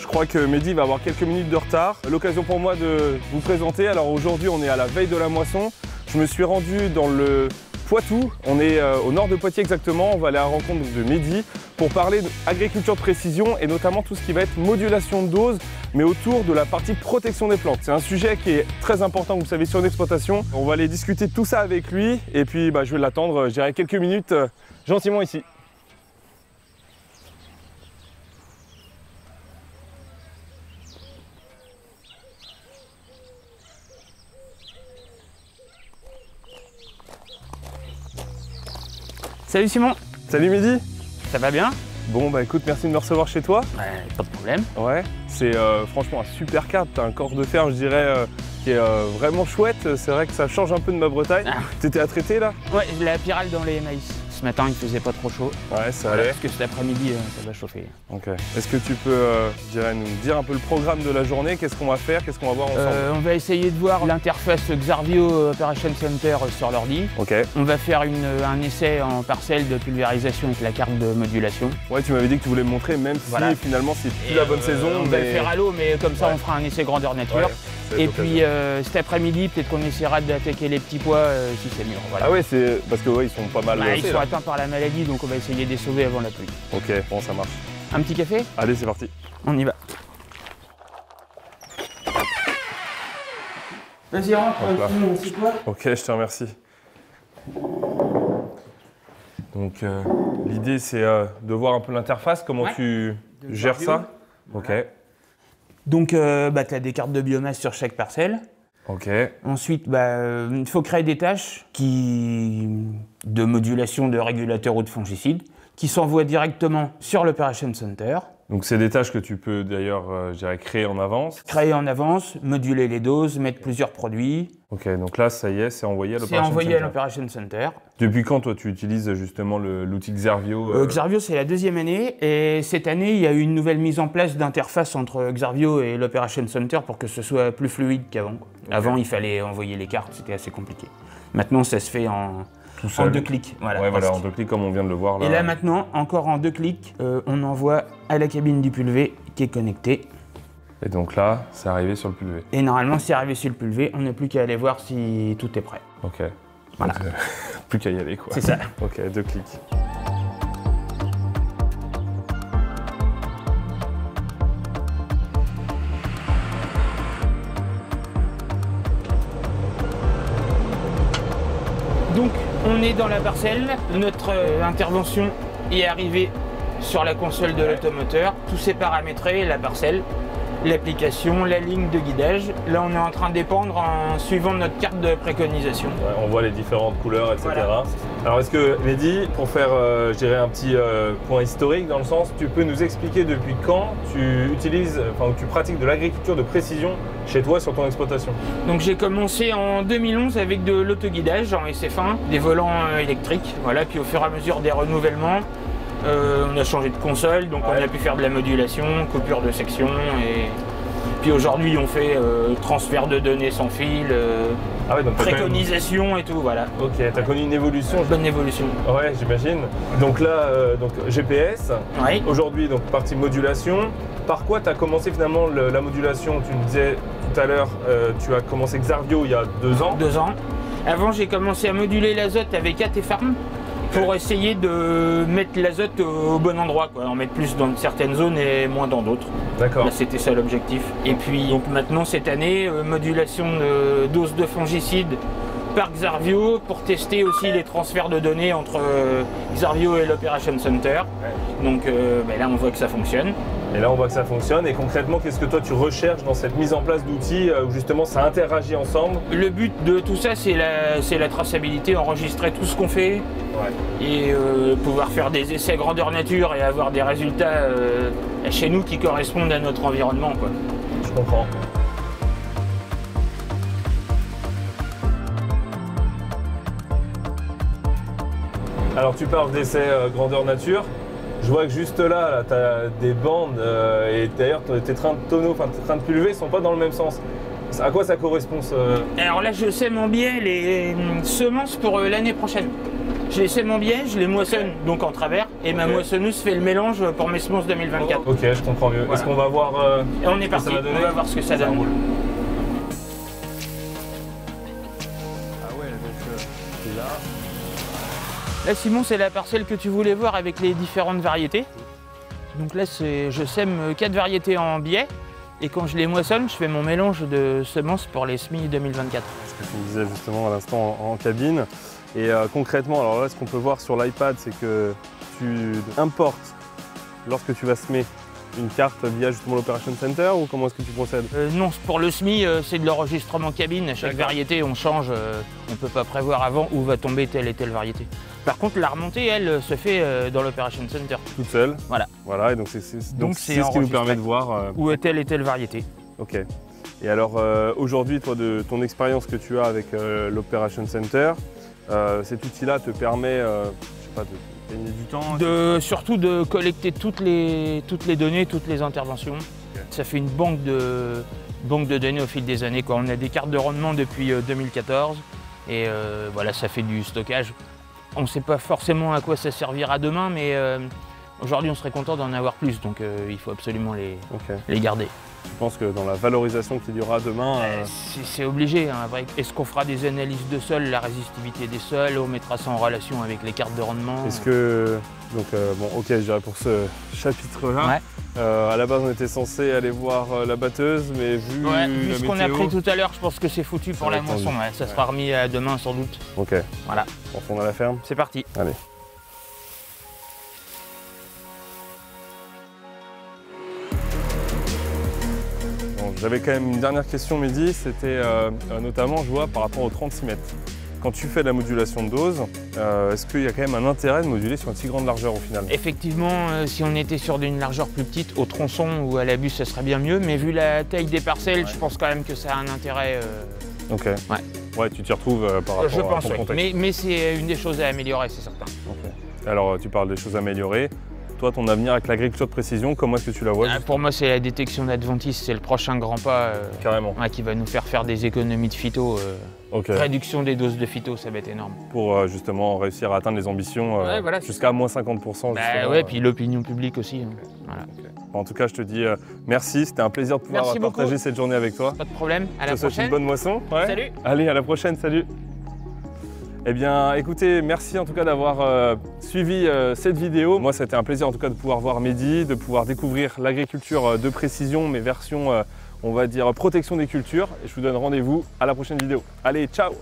crois que Mehdi va avoir quelques minutes de retard. L'occasion pour moi de vous présenter. Alors aujourd'hui, on est à la veille de la moisson. Je me suis rendu dans le Poitou. On est au nord de Poitiers exactement. On va aller à la rencontre de Mehdi pour parler d'agriculture de précision et notamment tout ce qui va être modulation de dose, mais autour de la partie protection des plantes. C'est un sujet qui est très important, vous le savez, sur une exploitation. On va aller discuter de tout ça avec lui et puis je vais l'attendre, je dirais, quelques minutes gentiment ici. Salut Simon. Salut Mehdi. Ça va bien? Bon écoute, merci de me recevoir chez toi. Pas de problème. Ouais, c'est franchement un super cadre, t'as un corps de fer je dirais qui est vraiment chouette, c'est vrai que ça change un peu de ma Bretagne. T'étais à traiter là? Ouais, je l'ai à Piral dans les maïs. Ce matin il faisait pas trop chaud. Ouais, ça allait. Parce que cet après-midi ça va chauffer. Ok. Est-ce que tu peux je dirais, nous dire un peu le programme de la journée? Qu'est-ce qu'on va faire? Qu'est-ce qu'on va voir ensemble? On va essayer de voir l'interface Xarvio Operation Center sur l'ordi. Ok. On va faire un essai en parcelle de pulvérisation avec la carte de modulation. Ouais, tu m'avais dit que tu voulais me montrer, même si finalement c'est plus la bonne saison. On va le faire à l'eau, mais comme ça on fera un essai grandeur nature. Ouais, et puis cet après-midi, peut-être qu'on essaiera d'attaquer les petits pois si c'est mûr. Voilà. Ah ouais, c'est parce que ils sont pas mal. Ils sont atteints par la maladie, donc on va essayer de les sauver avant la pluie. Ok, bon ça marche. Un petit café? Allez, c'est parti. On y va. Vas-y, rentre, c'est quoi? Ok, je te remercie. Donc l'idée c'est de voir un peu l'interface, comment tu gères ça. Ok. Donc tu as des cartes de biomasse sur chaque parcelle. Ok. Ensuite, il faut créer des tâches de modulation de régulateurs ou de fongicides qui s'envoient directement sur l'Operation Center. Donc c'est des tâches que tu peux d'ailleurs créer en avance. Créer en avance, moduler les doses, mettre plusieurs produits. Ok, donc là ça y est, c'est envoyé à l'Operation Center. C'est envoyé à l'Operation Center. Depuis quand toi tu utilises justement l'outil Xarvio Xarvio c'est la deuxième année et cette année il y a eu une nouvelle mise en place d'interface entre Xarvio et l'Operation Center pour que ce soit plus fluide qu'avant. Okay. Avant il fallait envoyer les cartes, c'était assez compliqué. Maintenant ça se fait en 2 clics. Voilà, ouais, voilà, en 2 clics comme on vient de le voir là. Et là maintenant, encore en 2 clics, on envoie à la cabine du pulvé qui est connectée. Et donc là, c'est arrivé sur le pulvé. Et normalement, c'est arrivé sur le pulvé, on n'a plus qu'à aller voir si tout est prêt. Ok. Voilà. Plus qu'à y aller quoi. C'est ça. Ok, 2 clics. Donc, on est dans la parcelle, notre intervention est arrivée sur la console de l'automoteur, tout c'est paramétré, la parcelle, l'application, la ligne de guidage. Là on est en train d'épandre en suivant notre carte de préconisation. Ouais, on voit les différentes couleurs, etc. Voilà. Alors est-ce que Mehdi, pour faire je dirais un petit point historique dans le sens, tu peux nous expliquer depuis quand tu utilises, tu pratiques de l'agriculture de précision chez toi sur ton exploitation? Donc j'ai commencé en 2011 avec de l'autoguidage en SF1, des volants électriques, voilà, puis au fur et à mesure des renouvellements, on a changé de console, donc on a pu faire de la modulation, coupure de section, et puis aujourd'hui on fait transfert de données sans fil, donc préconisation et tout, voilà. Ok, tu as connu une évolution? Bonne évolution. Ouais, j'imagine. Donc là, GPS, aujourd'hui donc partie modulation. Par quoi tu as commencé finalement la modulation? Tu me disais tout à l'heure, tu as commencé Xarvio il y a 2 ans. 2 ans. Avant j'ai commencé à moduler l'azote avec AT Farm. Pour essayer de mettre l'azote au bon endroit, quoi. En mettre plus dans certaines zones et moins dans d'autres. D'accord. C'était ça l'objectif. Et puis donc maintenant cette année, modulation de dose de fongicide par Xarvio pour tester aussi les transferts de données entre Xarvio et l'Operation Center. Ouais. Donc là on voit que ça fonctionne. Et là on voit que ça fonctionne. Et concrètement, qu'est-ce que toi tu recherches dans cette mise en place d'outils où justement ça interagit ensemble? Le but de tout ça c'est la traçabilité, enregistrer tout ce qu'on fait. Ouais. Et pouvoir faire des essais grandeur nature et avoir des résultats chez nous qui correspondent à notre environnement, quoi. Je comprends. Alors tu parles d'essais grandeur nature. Je vois que juste là tu as des bandes et d'ailleurs tes trains de tonneaux, tes trains de pulvées sont pas dans le même sens. À quoi ça correspond Alors là je sème en biais les semences pour l'année prochaine. Je les sème en biais, je les moissonne donc en travers et ma moissonneuse fait le mélange pour mes semences 2024. Ok, je comprends mieux. Voilà. Est-ce qu'on va voir Et on est parti, on va voir ce que ça donne. roule. Ah ouais, donc c'est là. Là Simon, c'est la parcelle que tu voulais voir avec les différentes variétés. Donc là, je sème 4 variétés en biais et quand je les moissonne, je fais mon mélange de semences pour les semis 2024. Ce que tu me disais justement à l'instant en cabine. Et concrètement, alors là, ce qu'on peut voir sur l'iPad, c'est que tu importes, lorsque tu vas semer, une carte via justement l'Operation Center ou comment est-ce que tu procèdes? Non, pour le semis, c'est de l'enregistrement cabine. À chaque variété, on change. On ne peut pas prévoir avant où va tomber telle et telle variété. Par contre, la remontée, elle, se fait dans l'Operation Center. Toute seule? Voilà. Voilà, et donc c'est ce qui nous permet de voir. Où est telle et telle variété. Ok. Et alors aujourd'hui, toi, de ton expérience que tu as avec l'Operation Center, cet outil-là te permet, je sais pas, de gagner du temps? Surtout de collecter toutes les données, toutes les interventions. Okay. Ça fait une banque de données au fil des années, quoi. On a des cartes de rendement depuis 2014 et voilà, ça fait du stockage. On ne sait pas forcément à quoi ça servira demain, mais aujourd'hui on serait content d'en avoir plus, donc il faut absolument les garder. Je pense que dans la valorisation qu'il y aura demain... C'est obligé. Hein. Est-ce qu'on fera des analyses de sol, la résistivité des sols, on mettra ça en relation avec les cartes de rendement? Est-ce que... Donc bon, ok, je dirais pour ce chapitre-là, à la base on était censé aller voir la batteuse, mais vu ce qu'on a pris tout à l'heure, je pense que c'est foutu pour la moisson. Ça sera remis à demain sans doute. Ok. Voilà. On retourne à la ferme? C'est parti. Allez. J'avais quand même une dernière question, Mehdi, c'était notamment, je vois, par rapport aux 36 mètres. Quand tu fais de la modulation de dose, est-ce qu'il y a quand même un intérêt de moduler sur une si grande largeur au final? Effectivement, si on était sur une largeur plus petite, au tronçon ou à la bûche, ça serait bien mieux, mais vu la taille des parcelles, je pense quand même que ça a un intérêt. Ok. Ouais, tu t'y retrouves par rapport à ton contexte. Mais c'est une des choses à améliorer, c'est certain. Okay. Alors, tu parles des choses à améliorer. Toi, ton avenir avec l'agriculture de précision, comment est-ce que tu la vois? Pour moi, c'est la détection d'adventices, c'est le prochain grand pas carrément. Qui va nous faire des économies de phyto. Réduction des doses de phyto, ça va être énorme. Pour justement réussir à atteindre les ambitions jusqu'à moins 50%. Ouais, puis l'opinion publique aussi. Hein. Voilà. En tout cas, je te dis merci, c'était un plaisir de pouvoir partager cette journée avec toi. Pas de problème, à la prochaine. Je te souhaite une bonne moisson. Salut. Allez, à la prochaine, salut. Eh bien, écoutez, merci en tout cas d'avoir suivi cette vidéo. Moi, c'était un plaisir en tout cas de pouvoir voir Mehdi, de pouvoir découvrir l'agriculture de précision, mais version, on va dire, protection des cultures. Et je vous donne rendez-vous à la prochaine vidéo. Allez, ciao!